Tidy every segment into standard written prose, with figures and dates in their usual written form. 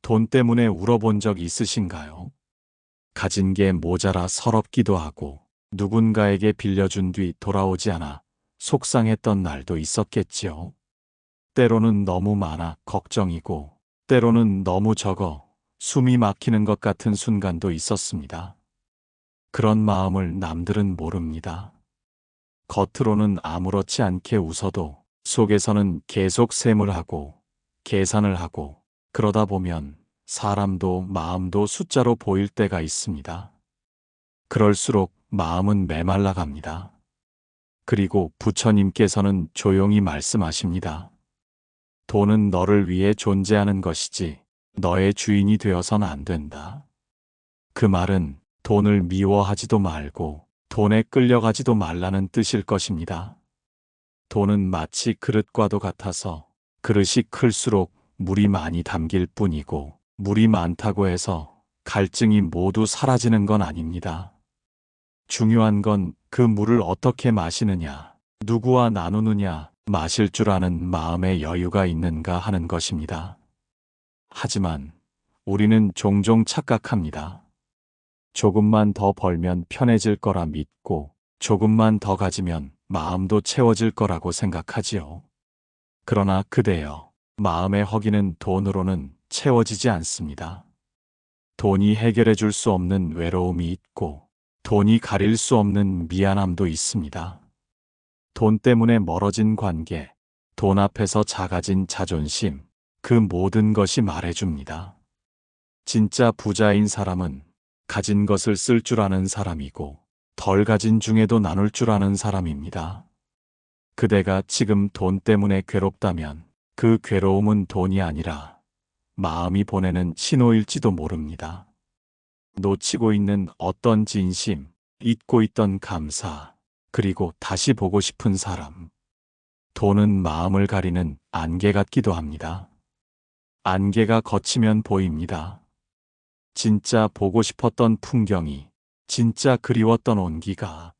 돈 때문에 울어본 적 있으신가요? 가진 게 모자라 서럽기도 하고 누군가에게 빌려준 뒤 돌아오지 않아 속상했던 날도 있었겠지요. 때로는 너무 많아 걱정이고 때로는 너무 적어 숨이 막히는 것 같은 순간도 있었습니다. 그런 마음을 남들은 모릅니다. 겉으로는 아무렇지 않게 웃어도 속에서는 계속 셈을 하고 계산을 하고 그러다 보면 사람도 마음도 숫자로 보일 때가 있습니다. 그럴수록 마음은 메말라 갑니다. 그리고 부처님께서는 조용히 말씀하십니다. 돈은 너를 위해 존재하는 것이지 너의 주인이 되어서는 안 된다. 그 말은 돈을 미워하지도 말고 돈에 끌려가지도 말라는 뜻일 것입니다. 돈은 마치 그릇과도 같아서 그릇이 클수록 물이 많이 담길 뿐이고 물이 많다고 해서 갈증이 모두 사라지는 건 아닙니다. 중요한 건 그 물을 어떻게 마시느냐, 누구와 나누느냐, 마실 줄 아는 마음의 여유가 있는가 하는 것입니다. 하지만 우리는 종종 착각합니다. 조금만 더 벌면 편해질 거라 믿고 조금만 더 가지면 마음도 채워질 거라고 생각하지요. 그러나 그대여, 마음의 허기는 돈으로는 채워지지 않습니다. 돈이 해결해 줄 수 없는 외로움이 있고 돈이 가릴 수 없는 미안함도 있습니다. 돈 때문에 멀어진 관계, 돈 앞에서 작아진 자존심, 그 모든 것이 말해줍니다. 진짜 부자인 사람은 가진 것을 쓸 줄 아는 사람이고 덜 가진 중에도 나눌 줄 아는 사람입니다. 그대가 지금 돈 때문에 괴롭다면 그 괴로움은 돈이 아니라 마음이 보내는 신호일지도 모릅니다. 놓치고 있는 어떤 진심, 잊고 있던 감사, 그리고 다시 보고 싶은 사람. 돈은 마음을 가리는 안개 같기도 합니다. 안개가 걷히면 보입니다. 진짜 보고 싶었던 풍경이, 진짜 그리웠던 온기가.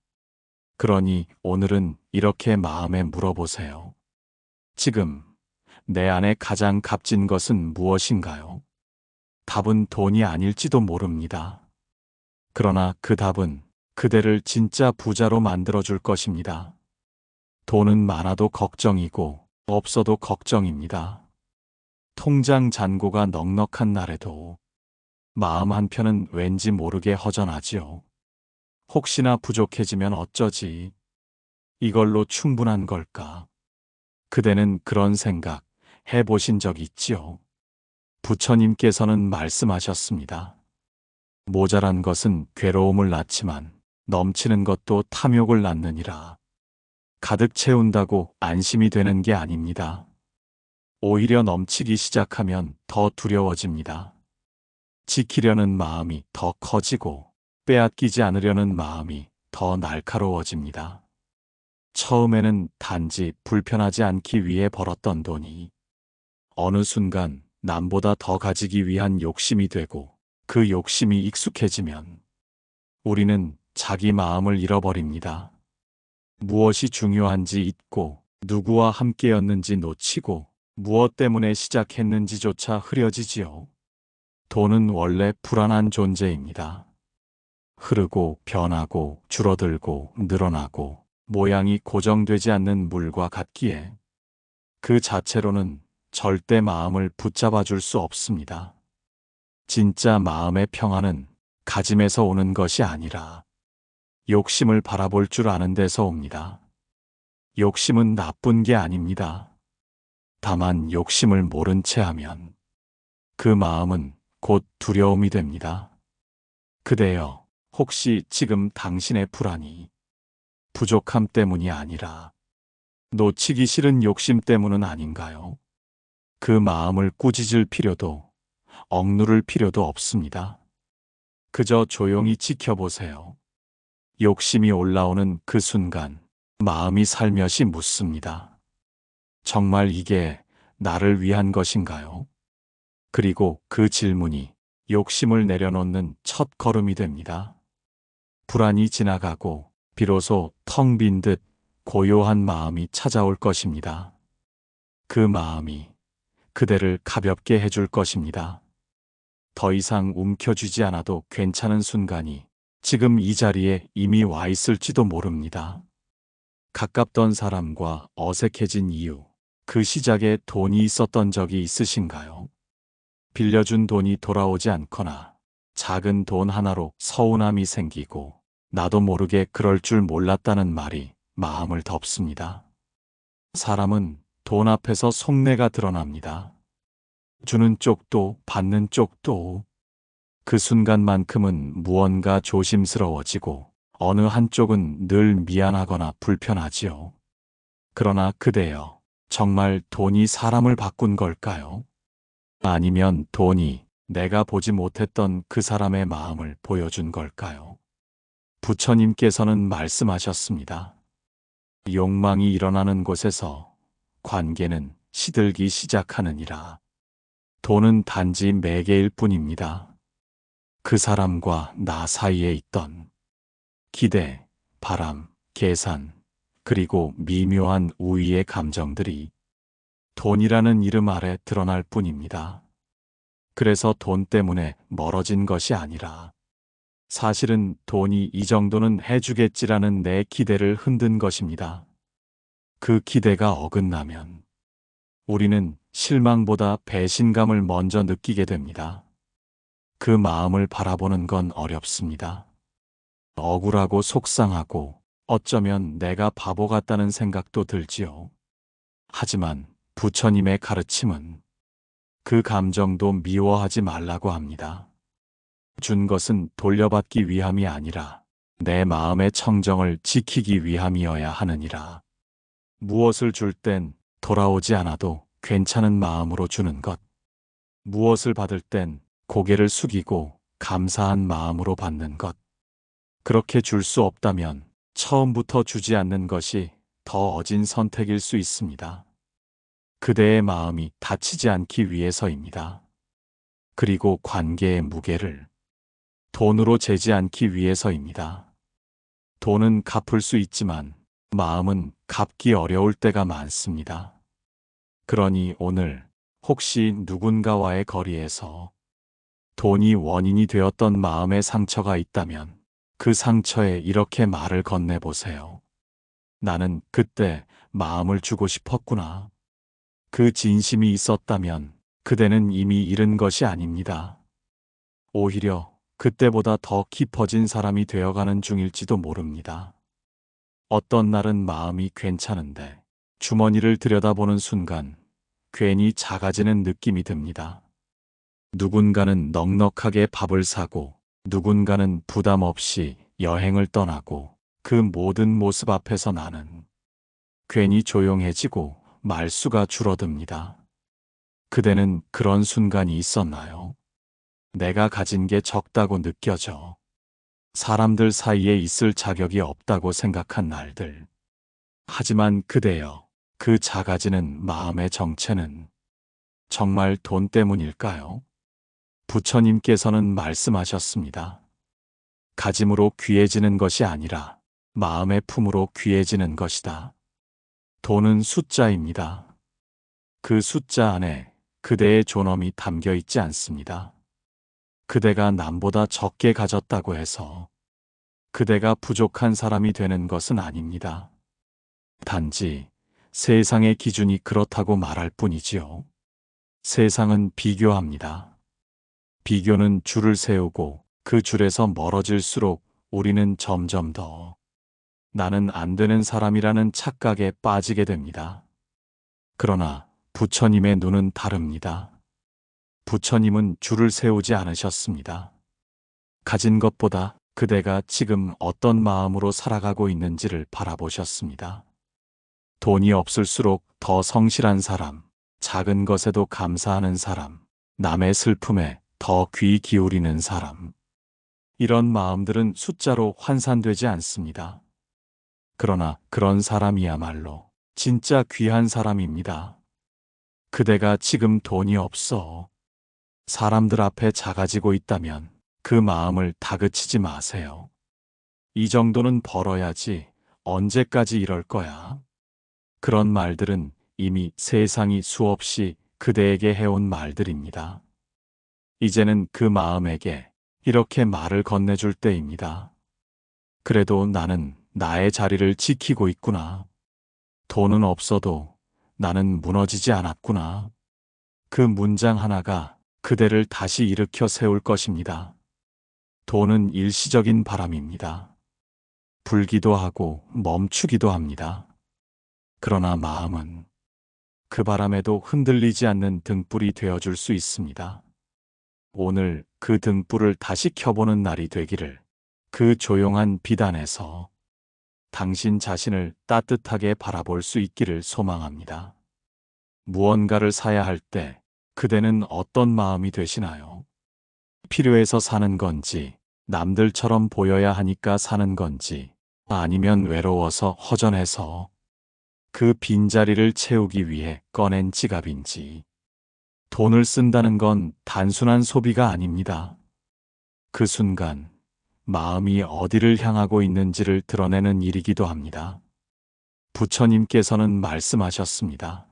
그러니 오늘은 이렇게 마음에 물어보세요. 지금 내 안에 가장 값진 것은 무엇인가요? 답은 돈이 아닐지도 모릅니다. 그러나 그 답은 그대를 진짜 부자로 만들어줄 것입니다. 돈은 많아도 걱정이고 없어도 걱정입니다. 통장 잔고가 넉넉한 날에도 마음 한편은 왠지 모르게 허전하지요. 혹시나 부족해지면 어쩌지? 이걸로 충분한 걸까? 그대는 그런 생각 해보신 적 있지요? 부처님께서는 말씀하셨습니다. 모자란 것은 괴로움을 낳지만 넘치는 것도 탐욕을 낳느니라. 가득 채운다고 안심이 되는 게 아닙니다. 오히려 넘치기 시작하면 더 두려워집니다. 지키려는 마음이 더 커지고 빼앗기지 않으려는 마음이 더 날카로워집니다. 처음에는 단지 불편하지 않기 위해 벌었던 돈이 어느 순간 남보다 더 가지기 위한 욕심이 되고 그 욕심이 익숙해지면 우리는 자기 마음을 잃어버립니다. 무엇이 중요한지 잊고 누구와 함께였는지 놓치고 무엇 때문에 시작했는지조차 흐려지지요. 돈은 원래 불안한 존재입니다. 흐르고 변하고 줄어들고 늘어나고 모양이 고정되지 않는 물과 같기에 그 자체로는 절대 마음을 붙잡아 줄 수 없습니다. 진짜 마음의 평안은 가짐에서 오는 것이 아니라 욕심을 바라볼 줄 아는 데서 옵니다. 욕심은 나쁜 게 아닙니다. 다만 욕심을 모른 채 하면 그 마음은 곧 두려움이 됩니다. 그대여, 혹시 지금 당신의 불안이 부족함 때문이 아니라 놓치기 싫은 욕심 때문은 아닌가요? 그 마음을 꾸짖을 필요도 억누를 필요도 없습니다. 그저 조용히 지켜보세요. 욕심이 올라오는 그 순간 마음이 살며시 묻습니다. 정말 이게 나를 위한 것인가요? 그리고 그 질문이 욕심을 내려놓는 첫 걸음이 됩니다. 불안이 지나가고 비로소 텅 빈 듯 고요한 마음이 찾아올 것입니다. 그 마음이 그대를 가볍게 해줄 것입니다. 더 이상 움켜쥐지 않아도 괜찮은 순간이 지금 이 자리에 이미 와 있을지도 모릅니다. 가깝던 사람과 어색해진 이유, 그 시작에 돈이 있었던 적이 있으신가요? 빌려준 돈이 돌아오지 않거나 작은 돈 하나로 서운함이 생기고 나도 모르게 그럴 줄 몰랐다는 말이 마음을 덮습니다. 사람은 돈 앞에서 속내가 드러납니다. 주는 쪽도 받는 쪽도. 그 순간만큼은 무언가 조심스러워지고 어느 한쪽은 늘 미안하거나 불편하지요. 그러나 그대여, 정말 돈이 사람을 바꾼 걸까요? 아니면 돈이 내가 보지 못했던 그 사람의 마음을 보여준 걸까요? 부처님께서는 말씀하셨습니다. 욕망이 일어나는 곳에서 관계는 시들기 시작하느니라. 돈은 단지 매개일 뿐입니다. 그 사람과 나 사이에 있던 기대, 바람, 계산, 그리고 미묘한 우위의 감정들이 돈이라는 이름 아래 드러날 뿐입니다. 그래서 돈 때문에 멀어진 것이 아니라 사실은 돈이 이 정도는 해주겠지라는 내 기대를 흔든 것입니다. 그 기대가 어긋나면 우리는 실망보다 배신감을 먼저 느끼게 됩니다. 그 마음을 바라보는 건 어렵습니다. 억울하고 속상하고 어쩌면 내가 바보 같다는 생각도 들지요. 하지만 부처님의 가르침은 그 감정도 미워하지 말라고 합니다. 준 것은 돌려받기 위함이 아니라 내 마음의 청정을 지키기 위함이어야 하느니라. 무엇을 줄 땐 돌아오지 않아도 괜찮은 마음으로 주는 것. 무엇을 받을 땐 고개를 숙이고 감사한 마음으로 받는 것. 그렇게 줄 수 없다면 처음부터 주지 않는 것이 더 어진 선택일 수 있습니다. 그대의 마음이 다치지 않기 위해서입니다. 그리고 관계의 무게를 돈으로 재지 않기 위해서입니다. 돈은 갚을 수 있지만 마음은 갚기 어려울 때가 많습니다. 그러니 오늘 혹시 누군가와의 거리에서 돈이 원인이 되었던 마음의 상처가 있다면 그 상처에 이렇게 말을 건네보세요. 나는 그때 마음을 주고 싶었구나. 그 진심이 있었다면 그대는 이미 잃은 것이 아닙니다. 오히려 그때보다 더 깊어진 사람이 되어가는 중일지도 모릅니다. 어떤 날은 마음이 괜찮은데 주머니를 들여다보는 순간 괜히 작아지는 느낌이 듭니다. 누군가는 넉넉하게 밥을 사고 누군가는 부담 없이 여행을 떠나고 그 모든 모습 앞에서 나는 괜히 조용해지고 말수가 줄어듭니다. 그대는 그런 순간이 있었나요? 내가 가진 게 적다고 느껴져. 사람들 사이에 있을 자격이 없다고 생각한 날들. 하지만 그대여, 그 작아지는 마음의 정체는 정말 돈 때문일까요? 부처님께서는 말씀하셨습니다. 가짐으로 귀해지는 것이 아니라 마음의 품으로 귀해지는 것이다. 돈은 숫자입니다. 그 숫자 안에 그대의 존엄이 담겨 있지 않습니다. 그대가 남보다 적게 가졌다고 해서 그대가 부족한 사람이 되는 것은 아닙니다. 단지 세상의 기준이 그렇다고 말할 뿐이지요. 세상은 비교합니다. 비교는 줄을 세우고 그 줄에서 멀어질수록 우리는 점점 더 나는 안 되는 사람이라는 착각에 빠지게 됩니다. 그러나 부처님의 눈은 다릅니다. 부처님은 줄을 세우지 않으셨습니다. 가진 것보다 그대가 지금 어떤 마음으로 살아가고 있는지를 바라보셨습니다. 돈이 없을수록 더 성실한 사람, 작은 것에도 감사하는 사람, 남의 슬픔에 더 귀 기울이는 사람. 이런 마음들은 숫자로 환산되지 않습니다. 그러나 그런 사람이야말로 진짜 귀한 사람입니다. 그대가 지금 돈이 없어 사람들 앞에 작아지고 있다면 그 마음을 다그치지 마세요. 이 정도는 벌어야지 언제까지 이럴 거야. 그런 말들은 이미 세상이 수없이 그대에게 해온 말들입니다. 이제는 그 마음에게 이렇게 말을 건네줄 때입니다. 그래도 나는 나의 자리를 지키고 있구나. 돈은 없어도 나는 무너지지 않았구나. 그 문장 하나가 그대를 다시 일으켜 세울 것입니다. 돈은 일시적인 바람입니다. 불기도 하고 멈추기도 합니다. 그러나 마음은 그 바람에도 흔들리지 않는 등불이 되어줄 수 있습니다. 오늘 그 등불을 다시 켜보는 날이 되기를, 그 조용한 빛 안에서 당신 자신을 따뜻하게 바라볼 수 있기를 소망합니다. 무언가를 사야 할 때 그대는 어떤 마음이 되시나요? 필요해서 사는 건지, 남들처럼 보여야 하니까 사는 건지, 아니면 외로워서 허전해서 그 빈자리를 채우기 위해 꺼낸 지갑인지. 돈을 쓴다는 건 단순한 소비가 아닙니다. 그 순간 마음이 어디를 향하고 있는지를 드러내는 일이기도 합니다. 부처님께서는 말씀하셨습니다.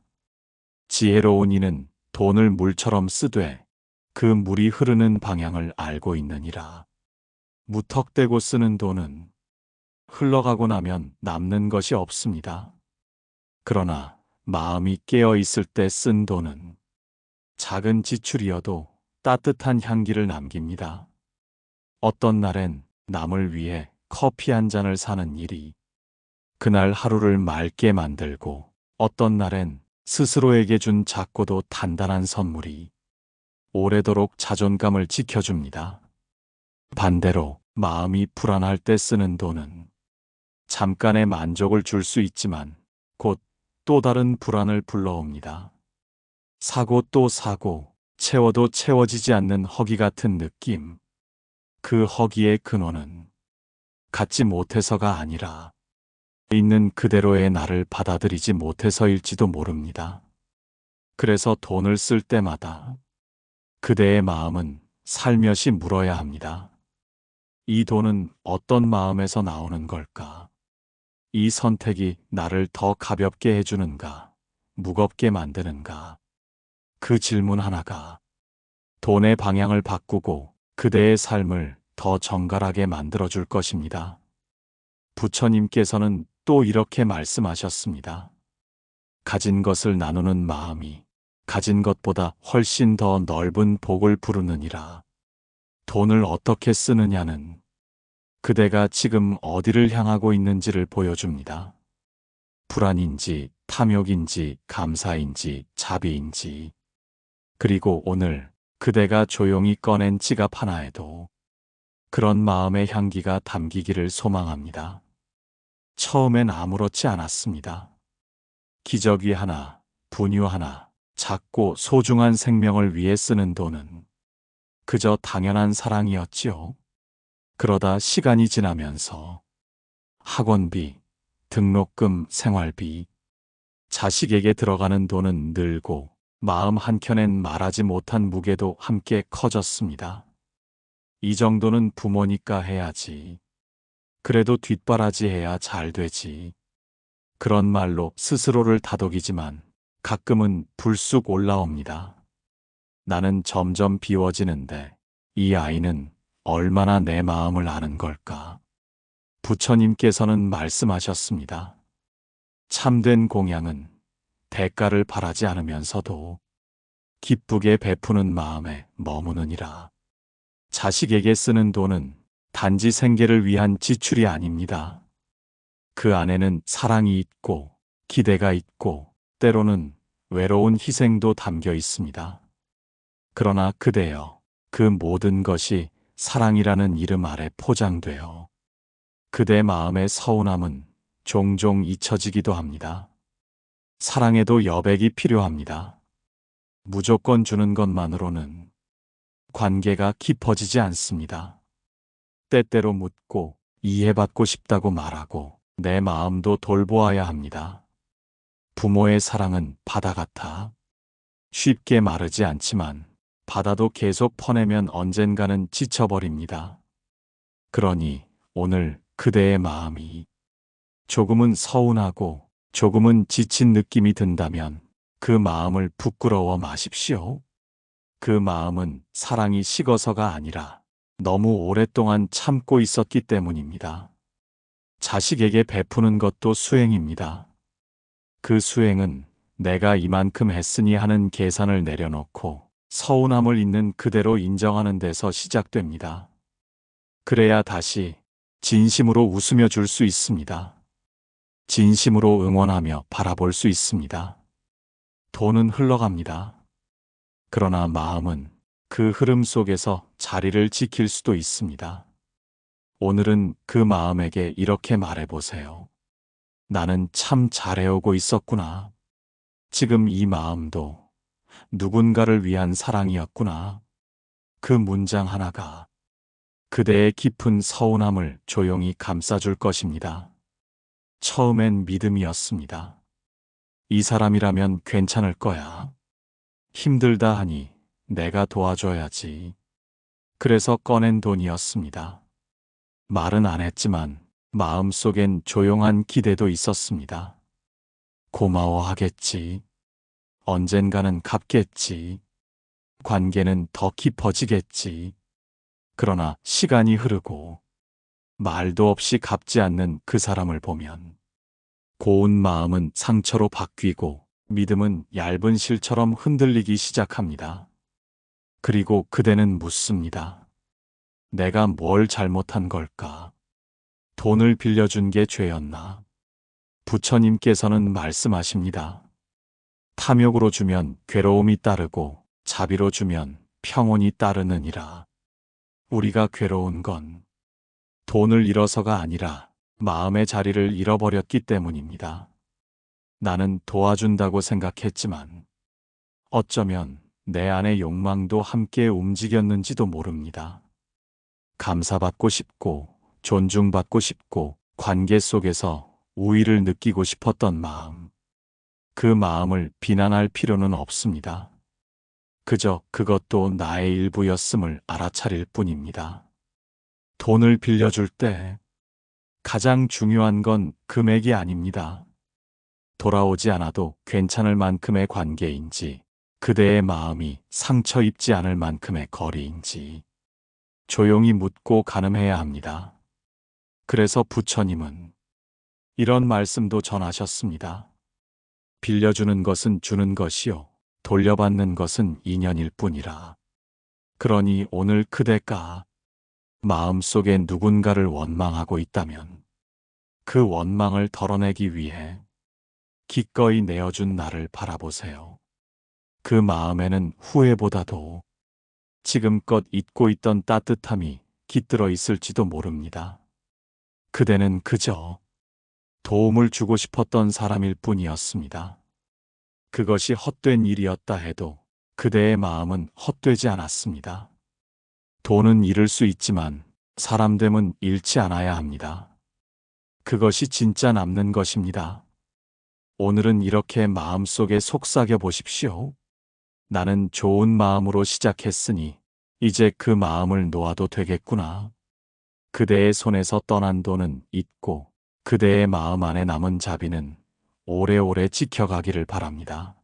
지혜로운 이는 돈을 물처럼 쓰되 그 물이 흐르는 방향을 알고 있느니라. 무턱대고 쓰는 돈은 흘러가고 나면 남는 것이 없습니다. 그러나 마음이 깨어 있을 때 쓴 돈은 작은 지출이어도 따뜻한 향기를 남깁니다. 어떤 날엔 남을 위해 커피 한 잔을 사는 일이 그날 하루를 맑게 만들고, 어떤 날엔 스스로에게 준 작고도 단단한 선물이 오래도록 자존감을 지켜줍니다. 반대로 마음이 불안할 때 쓰는 돈은 잠깐의 만족을 줄 수 있지만 곧 또 다른 불안을 불러옵니다. 사고 또 사고, 채워도 채워지지 않는 허기 같은 느낌. 그 허기의 근원은 갖지 못해서가 아니라 있는 그대로의 나를 받아들이지 못해서일지도 모릅니다. 그래서 돈을 쓸 때마다 그대의 마음은 살며시 물어야 합니다. 이 돈은 어떤 마음에서 나오는 걸까? 이 선택이 나를 더 가볍게 해주는가, 무겁게 만드는가? 그 질문 하나가 돈의 방향을 바꾸고 그대의 삶을 더 정갈하게 만들어줄 것입니다. 부처님께서는 또 이렇게 말씀하셨습니다. 가진 것을 나누는 마음이 가진 것보다 훨씬 더 넓은 복을 부르느니라. 돈을 어떻게 쓰느냐는 그대가 지금 어디를 향하고 있는지를 보여줍니다. 불안인지, 탐욕인지, 감사인지, 자비인지. 그리고 오늘 그대가 조용히 꺼낸 지갑 하나에도 그런 마음의 향기가 담기기를 소망합니다. 처음엔 아무렇지 않았습니다. 기저귀 하나, 분유 하나, 작고 소중한 생명을 위해 쓰는 돈은 그저 당연한 사랑이었지요. 그러다 시간이 지나면서 학원비, 등록금, 생활비, 자식에게 들어가는 돈은 늘고 마음 한켠엔 말하지 못한 무게도 함께 커졌습니다. 이 정도는 부모니까 해야지. 그래도 뒷바라지 해야 잘 되지. 그런 말로 스스로를 다독이지만 가끔은 불쑥 올라옵니다. 나는 점점 비워지는데 이 아이는 얼마나 내 마음을 아는 걸까? 부처님께서는 말씀하셨습니다. 참된 공양은 대가를 바라지 않으면서도 기쁘게 베푸는 마음에 머무느니라. 자식에게 쓰는 돈은 단지 생계를 위한 지출이 아닙니다. 그 안에는 사랑이 있고 기대가 있고 때로는 외로운 희생도 담겨 있습니다. 그러나 그대여, 그 모든 것이 사랑이라는 이름 아래 포장되어 그대 마음의 서운함은 종종 잊혀지기도 합니다. 사랑에도 여백이 필요합니다. 무조건 주는 것만으로는 관계가 깊어지지 않습니다. 때때로 묻고 이해받고 싶다고 말하고 내 마음도 돌보아야 합니다. 부모의 사랑은 바다 같아 쉽게 마르지 않지만 바다도 계속 퍼내면 언젠가는 지쳐버립니다. 그러니 오늘 그대의 마음이 조금은 서운하고 조금은 지친 느낌이 든다면 그 마음을 부끄러워 마십시오. 그 마음은 사랑이 식어서가 아니라 너무 오랫동안 참고 있었기 때문입니다. 자식에게 베푸는 것도 수행입니다. 그 수행은 내가 이만큼 했으니 하는 계산을 내려놓고 서운함을 있는 그대로 인정하는 데서 시작됩니다. 그래야 다시 진심으로 웃으며 줄 수 있습니다. 진심으로 응원하며 바라볼 수 있습니다. 돈은 흘러갑니다. 그러나 마음은 그 흐름 속에서 자리를 지킬 수도 있습니다. 오늘은 그 마음에게 이렇게 말해보세요. 나는 참 잘해오고 있었구나. 지금 이 마음도 누군가를 위한 사랑이었구나. 그 문장 하나가 그대의 깊은 서운함을 조용히 감싸줄 것입니다. 처음엔 믿음이었습니다. 이 사람이라면 괜찮을 거야. 힘들다 하니 내가 도와줘야지. 그래서 꺼낸 돈이었습니다. 말은 안 했지만 마음속엔 조용한 기대도 있었습니다. 고마워하겠지. 언젠가는 갚겠지. 관계는 더 깊어지겠지. 그러나 시간이 흐르고 말도 없이 갚지 않는 그 사람을 보면 고운 마음은 상처로 바뀌고 믿음은 얇은 실처럼 흔들리기 시작합니다. 그리고 그대는 묻습니다. 내가 뭘 잘못한 걸까? 돈을 빌려준 게 죄였나? 부처님께서는 말씀하십니다. 탐욕으로 주면 괴로움이 따르고 자비로 주면 평온이 따르느니라. 우리가 괴로운 건 돈을 잃어서가 아니라 마음의 자리를 잃어버렸기 때문입니다. 나는 도와준다고 생각했지만 어쩌면 내 안의 욕망도 함께 움직였는지도 모릅니다. 감사받고 싶고 존중받고 싶고 관계 속에서 우위를 느끼고 싶었던 마음. 그 마음을 비난할 필요는 없습니다. 그저 그것도 나의 일부였음을 알아차릴 뿐입니다. 돈을 빌려줄 때 가장 중요한 건 금액이 아닙니다. 돌아오지 않아도 괜찮을 만큼의 관계인지, 그대의 마음이 상처 입지 않을 만큼의 거리인지 조용히 묻고 가늠해야 합니다. 그래서 부처님은 이런 말씀도 전하셨습니다. 빌려주는 것은 주는 것이요, 돌려받는 것은 인연일 뿐이라. 그러니 오늘 그대가 마음속에 누군가를 원망하고 있다면 그 원망을 덜어내기 위해 기꺼이 내어준 나를 바라보세요. 그 마음에는 후회보다도 지금껏 잊고 있던 따뜻함이 깃들어 있을지도 모릅니다. 그대는 그저 도움을 주고 싶었던 사람일 뿐이었습니다. 그것이 헛된 일이었다 해도 그대의 마음은 헛되지 않았습니다. 돈은 잃을 수 있지만 사람됨은 잃지 않아야 합니다. 그것이 진짜 남는 것입니다. 오늘은 이렇게 마음속에 속삭여 보십시오. 나는 좋은 마음으로 시작했으니 이제 그 마음을 놓아도 되겠구나. 그대의 손에서 떠난 돈은 잊고 그대의 마음 안에 남은 자비는 오래오래 지켜가기를 바랍니다.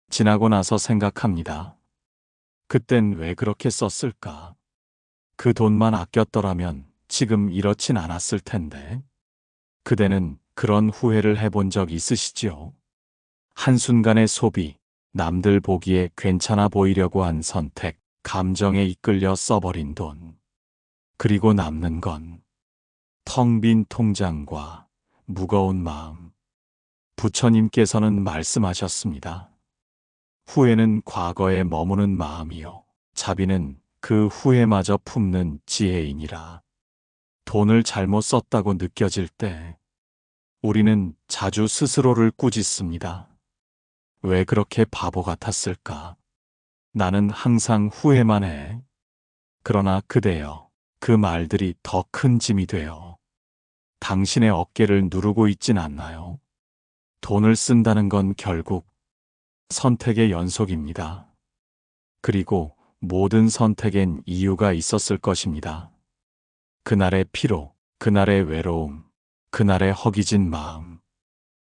지나고 나서 생각합니다. 그땐 왜 그렇게 썼을까? 그 돈만 아꼈더라면 지금 이렇진 않았을 텐데. 그대는 그런 후회를 해본 적 있으시지요? 한순간의 소비, 남들 보기에 괜찮아 보이려고 한 선택, 감정에 이끌려 써버린 돈. 그리고 남는 건 텅 빈 통장과 무거운 마음. 부처님께서는 말씀하셨습니다. 후회는 과거에 머무는 마음이요, 자비는 그 후회마저 품는 지혜이니라. 돈을 잘못 썼다고 느껴질 때 우리는 자주 스스로를 꾸짖습니다. 왜 그렇게 바보 같았을까? 나는 항상 후회만 해. 그러나 그대여, 그 말들이 더 큰 짐이 되어 당신의 어깨를 누르고 있진 않나요? 돈을 쓴다는 건 결국 선택의 연속입니다. 그리고 모든 선택엔 이유가 있었을 것입니다. 그날의 피로, 그날의 외로움, 그날의 허기진 마음,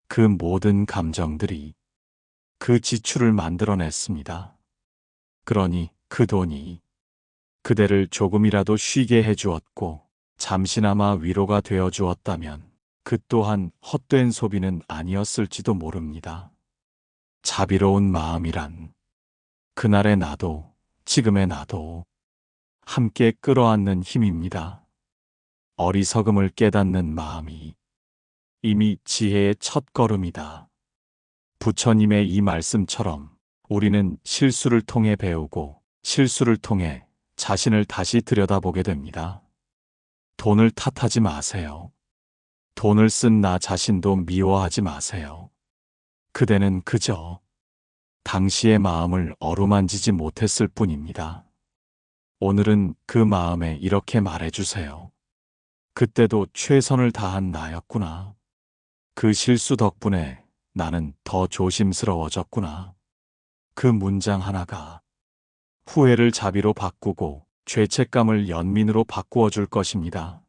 그 모든 감정들이 그 지출을 만들어냈습니다. 그러니 그 돈이 그대를 조금이라도 쉬게 해주었고 잠시나마 위로가 되어 주었다면 그 또한 헛된 소비는 아니었을지도 모릅니다. 자비로운 마음이란 그날의 나도 지금의 나도 함께 끌어안는 힘입니다. 어리석음을 깨닫는 마음이 이미 지혜의 첫걸음이다. 부처님의 이 말씀처럼 우리는 실수를 통해 배우고 실수를 통해 자신을 다시 들여다보게 됩니다. 돈을 탓하지 마세요. 돈을 쓴 나 자신도 미워하지 마세요. 그대는 그저 당시의 마음을 어루만지지 못했을 뿐입니다. 오늘은 그 마음에 이렇게 말해주세요. 그때도 최선을 다한 나였구나. 그 실수 덕분에 나는 더 조심스러워졌구나. 그 문장 하나가 후회를 자비로 바꾸고 죄책감을 연민으로 바꾸어 줄 것입니다.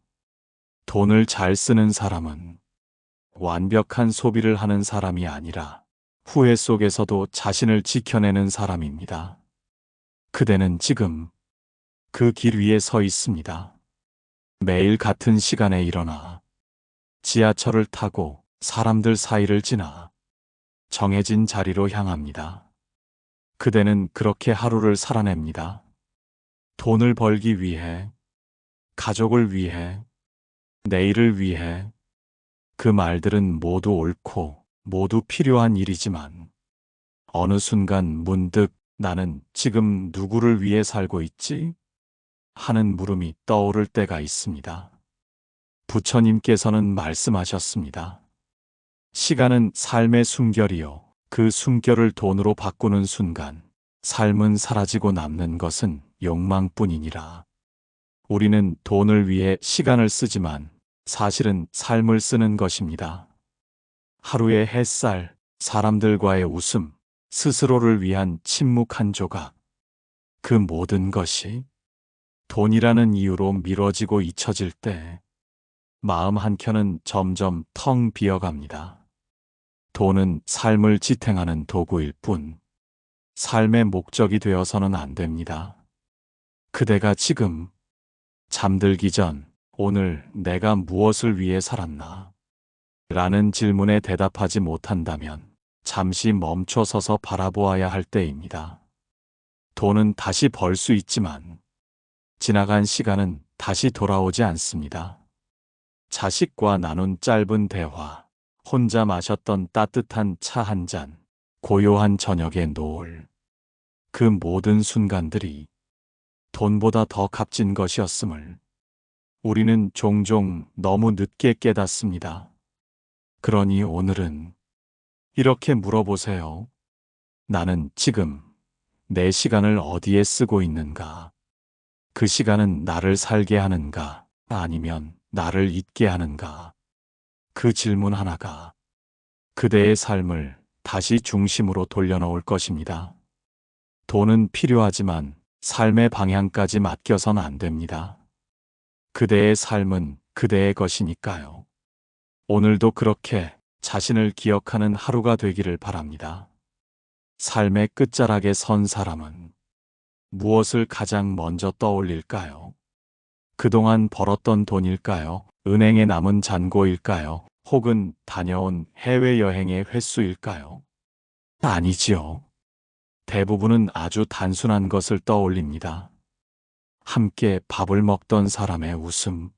돈을 잘 쓰는 사람은 완벽한 소비를 하는 사람이 아니라 후회 속에서도 자신을 지켜내는 사람입니다. 그대는 지금 그 길 위에 서 있습니다. 매일 같은 시간에 일어나 지하철을 타고 사람들 사이를 지나 정해진 자리로 향합니다. 그대는 그렇게 하루를 살아냅니다. 돈을 벌기 위해, 가족을 위해, 내일을 위해. 그 말들은 모두 옳고 모두 필요한 일이지만 어느 순간 문득 나는 지금 누구를 위해 살고 있지? 하는 물음이 떠오를 때가 있습니다. 부처님께서는 말씀하셨습니다. 시간은 삶의 숨결이요. 그 숨결을 돈으로 바꾸는 순간 삶은 사라지고 남는 것은 욕망뿐이니라. 우리는 돈을 위해 시간을 쓰지만 사실은 삶을 쓰는 것입니다. 하루의 햇살, 사람들과의 웃음, 스스로를 위한 침묵 한 조각. 그 모든 것이 돈이라는 이유로 미뤄지고 잊혀질 때 마음 한켠은 점점 텅 비어갑니다. 돈은 삶을 지탱하는 도구일 뿐 삶의 목적이 되어서는 안 됩니다. 그대가 지금 잠들기 전 오늘 내가 무엇을 위해 살았나? 라는 질문에 대답하지 못한다면 잠시 멈춰서서 바라보아야 할 때입니다. 돈은 다시 벌 수 있지만 지나간 시간은 다시 돌아오지 않습니다. 자식과 나눈 짧은 대화, 혼자 마셨던 따뜻한 차 한 잔, 고요한 저녁의 노을. 그 모든 순간들이 돈보다 더 값진 것이었음을 우리는 종종 너무 늦게 깨닫습니다. 그러니 오늘은 이렇게 물어보세요. 나는 지금 내 시간을 어디에 쓰고 있는가? 그 시간은 나를 살게 하는가? 아니면 나를 잊게 하는가? 그 질문 하나가 그대의 삶을 다시 중심으로 돌려놓을 것입니다. 돈은 필요하지만 삶의 방향까지 맡겨선 안 됩니다. 그대의 삶은 그대의 것이니까요. 오늘도 그렇게 자신을 기억하는 하루가 되기를 바랍니다. 삶의 끝자락에 선 사람은 무엇을 가장 먼저 떠올릴까요? 그동안 벌었던 돈일까요? 은행에 남은 잔고일까요? 혹은 다녀온 해외여행의 횟수일까요? 아니지요. 대부분은 아주 단순한 것을 떠올립니다. 함께 밥을 먹던 사람의 웃음,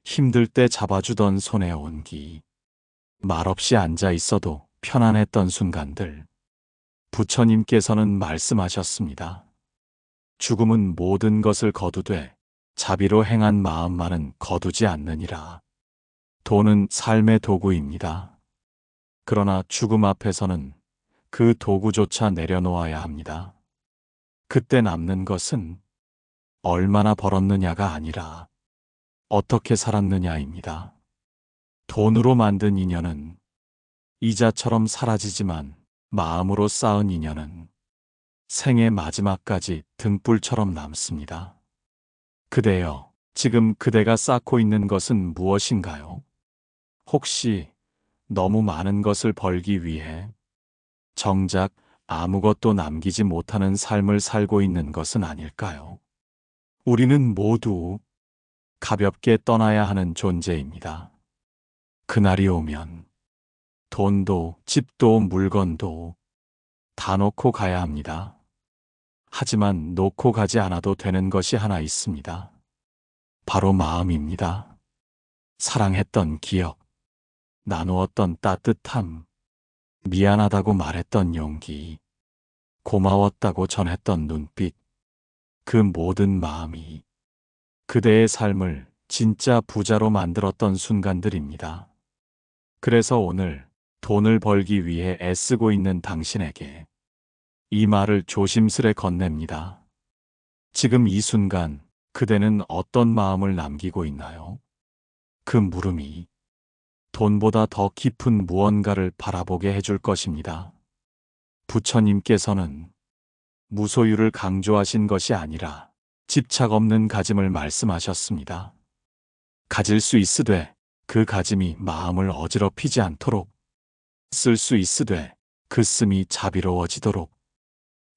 힘들 때 잡아주던 손의 온기, 말없이 앉아 있어도 편안했던 순간들. 부처님께서는 말씀하셨습니다. 죽음은 모든 것을 거두되 자비로 행한 마음만은 거두지 않느니라. 돈은 삶의 도구입니다. 그러나 죽음 앞에서는 그 도구조차 내려놓아야 합니다. 그때 남는 것은 얼마나 벌었느냐가 아니라 어떻게 살았느냐입니다. 돈으로 만든 인연은 이자처럼 사라지지만 마음으로 쌓은 인연은 생의 마지막까지 등불처럼 남습니다. 그대여, 지금 그대가 쌓고 있는 것은 무엇인가요? 혹시 너무 많은 것을 벌기 위해, 정작 아무것도 남기지 못하는 삶을 살고 있는 것은 아닐까요? 우리는 모두 가볍게 떠나야 하는 존재입니다. 그날이 오면 돈도 집도 물건도 다 놓고 가야 합니다. 하지만 놓고 가지 않아도 되는 것이 하나 있습니다. 바로 마음입니다. 사랑했던 기억, 나누었던 따뜻함, 미안하다고 말했던 용기, 고마웠다고 전했던 눈빛, 그 모든 마음이 그대의 삶을 진짜 부자로 만들었던 순간들입니다. 그래서 오늘 돈을 벌기 위해 애쓰고 있는 당신에게 이 말을 조심스레 건넵니다. 지금 이 순간 그대는 어떤 마음을 남기고 있나요? 그 물음이 돈보다 더 깊은 무언가를 바라보게 해줄 것입니다. 부처님께서는 무소유를 강조하신 것이 아니라 집착 없는 가짐을 말씀하셨습니다. 가질 수 있으되 그 가짐이 마음을 어지럽히지 않도록, 쓸 수 있으되 그 씀이 자비로워지도록,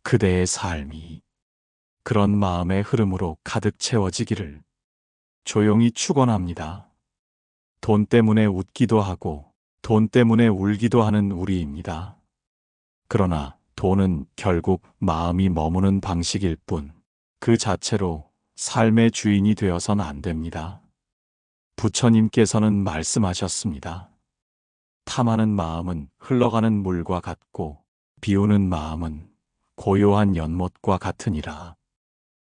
그대의 삶이 그런 마음의 흐름으로 가득 채워지기를 조용히 축원합니다. 돈 때문에 웃기도 하고 돈 때문에 울기도 하는 우리입니다. 그러나 돈은 결국 마음이 머무는 방식일 뿐 그 자체로 삶의 주인이 되어선 안 됩니다. 부처님께서는 말씀하셨습니다. 탐하는 마음은 흘러가는 물과 같고 비우는 마음은 고요한 연못과 같으니라.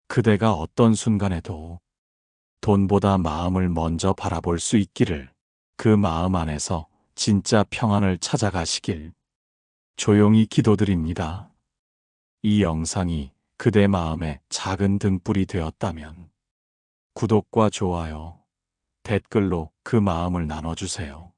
그대가 어떤 순간에도 돈보다 마음을 먼저 바라볼 수 있기를, 그 마음 안에서 진짜 평안을 찾아가시길 조용히 기도드립니다. 이 영상이 그대 마음에 작은 등불이 되었다면 구독과 좋아요, 댓글로 그 마음을 나눠주세요.